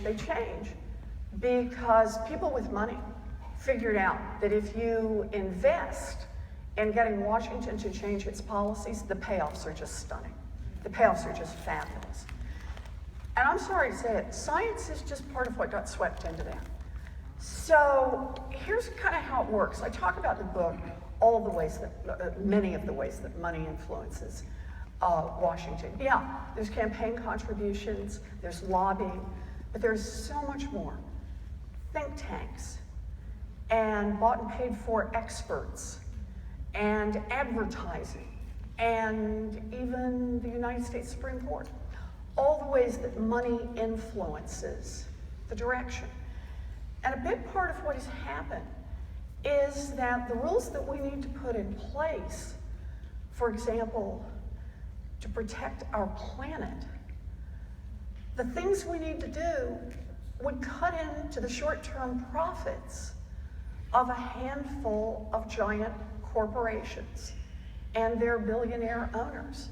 They change because people with money figured out that if you invest in getting Washington to change its policies, the payoffs are just stunning. The payoffs are just fabulous. And I'm sorry to say it, science is just part of what got swept into that. So here's kind of how it works. I talk about in the book all the ways that, many of the ways that money influences Washington. Yeah, there's campaign contributions, there's lobbying, but there's so much more. Think tanks, and bought and paid for experts, and advertising, and even the United States Supreme Court. All the ways that money influences the direction. And a big part of what has happened is that the rules that we need to put in place, for example, to protect our planet, the things we need to do would cut into the short-term profits of a handful of giant corporations and their billionaire owners.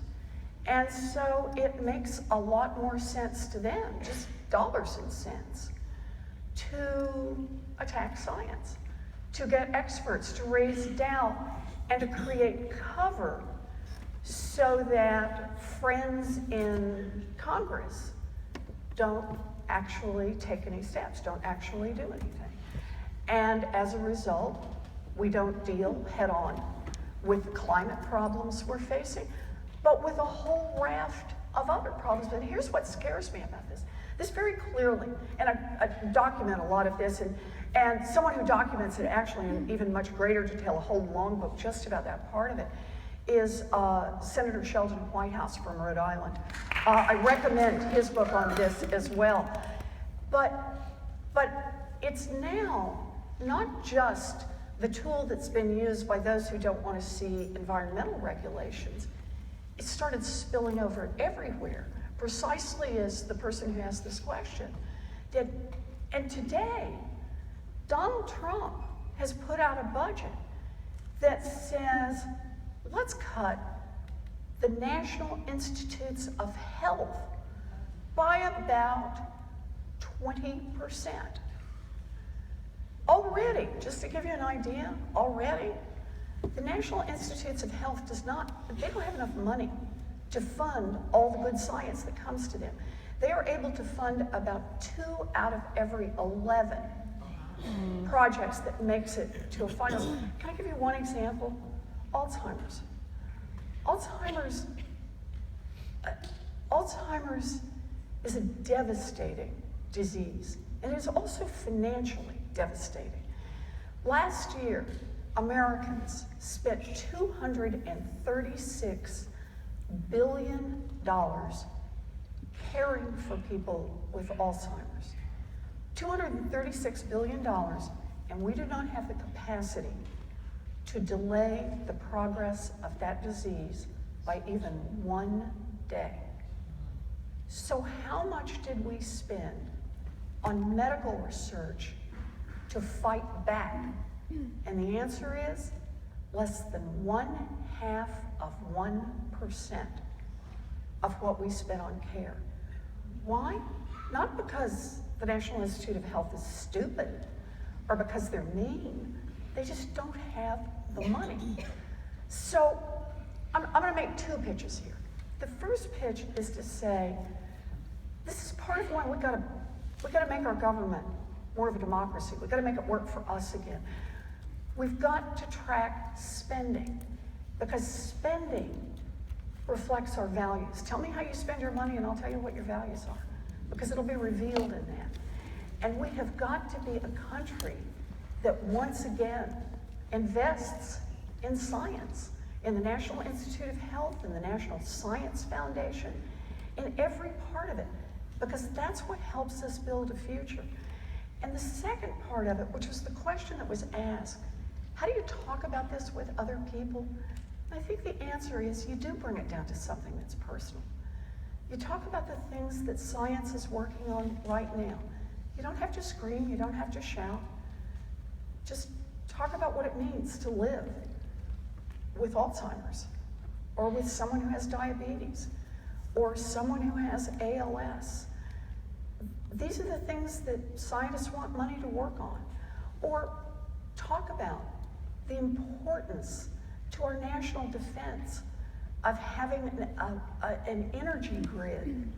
And so it makes a lot more sense to them, just dollars and cents, to attack science, to get experts, to raise doubt, and to create cover so that friends in Congress don't actually take any steps, don't actually do anything. And as a result, we don't deal head on with the climate problems we're facing, but with a whole raft of other problems. And here's what scares me about this. This very clearly, and I document a lot of this, and someone who documents it actually in even much greater detail, a whole long book just about that part of it, is Senator Sheldon Whitehouse from Rhode Island. I recommend his book on this as well. But it's now not just the tool that's been used by those who don't want to see environmental regulations. It started spilling over everywhere, precisely as the person who asked this question did. And today, Donald Trump has put out a budget that says, let's cut the National Institutes of Health by about 20%. Already, just to give you an idea, already, the National Institutes of Health they don't have enough money to fund all the good science that comes to them. They are able to fund about 2 out of every 11 projects that makes it to a finals. Can I give you one example? Alzheimer's. Alzheimer's is a devastating disease, and it is also financially devastating. Last year, Americans spent $236 billion caring for people with Alzheimer's. $236 billion, and we do not have the capacity to delay the progress of that disease by even 1 day. So how much did we spend on medical research to fight back? And the answer is less than 0.5% of what we spent on care. Why? Not because the National Institute of Health is stupid or because they're mean. They just don't have the money. So I'm going to make 2 pitches here. The first pitch is to say, this is part of why we got to make our government more of a democracy. We've got to make it work for us again. We've got to track spending, because spending reflects our values. Tell me how you spend your money and I'll tell you what your values are, because it'll be revealed in that. And we have got to be a country that once again invests in science, in the National Institute of Health, in the National Science Foundation, in every part of it, because that's what helps us build a future. And the second part of it, which was the question that was asked, how do you talk about this with other people? I think the answer is you do bring it down to something that's personal. You talk about the things that science is working on right now. You don't have to scream, you don't have to shout. Just talk about what it means to live with Alzheimer's, or with someone who has diabetes, or someone who has ALS. These are the things that scientists want money to work on. Or talk about the importance to our national defense of having an energy grid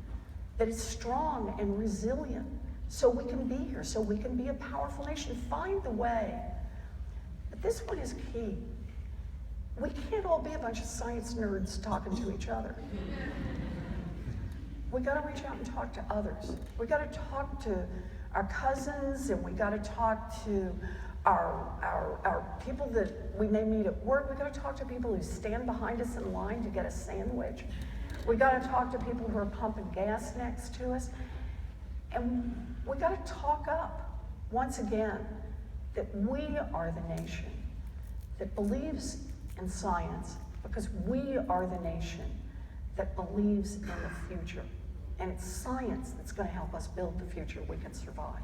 that is strong and resilient so we can be here, so we can be a powerful nation. Find the way. But this one is key. We can't all be a bunch of science nerds talking to each other. We got to reach out and talk to others. We got to talk to our cousins, and we got to talk to our people that we may meet at work. We got to talk to people who stand behind us in line to get a sandwich. We got to talk to people who are pumping gas next to us. And we got to talk up, once again, that we are the nation that believes in science, because we are the nation that believes in the future. And it's science that's going to help us build the future we can survive.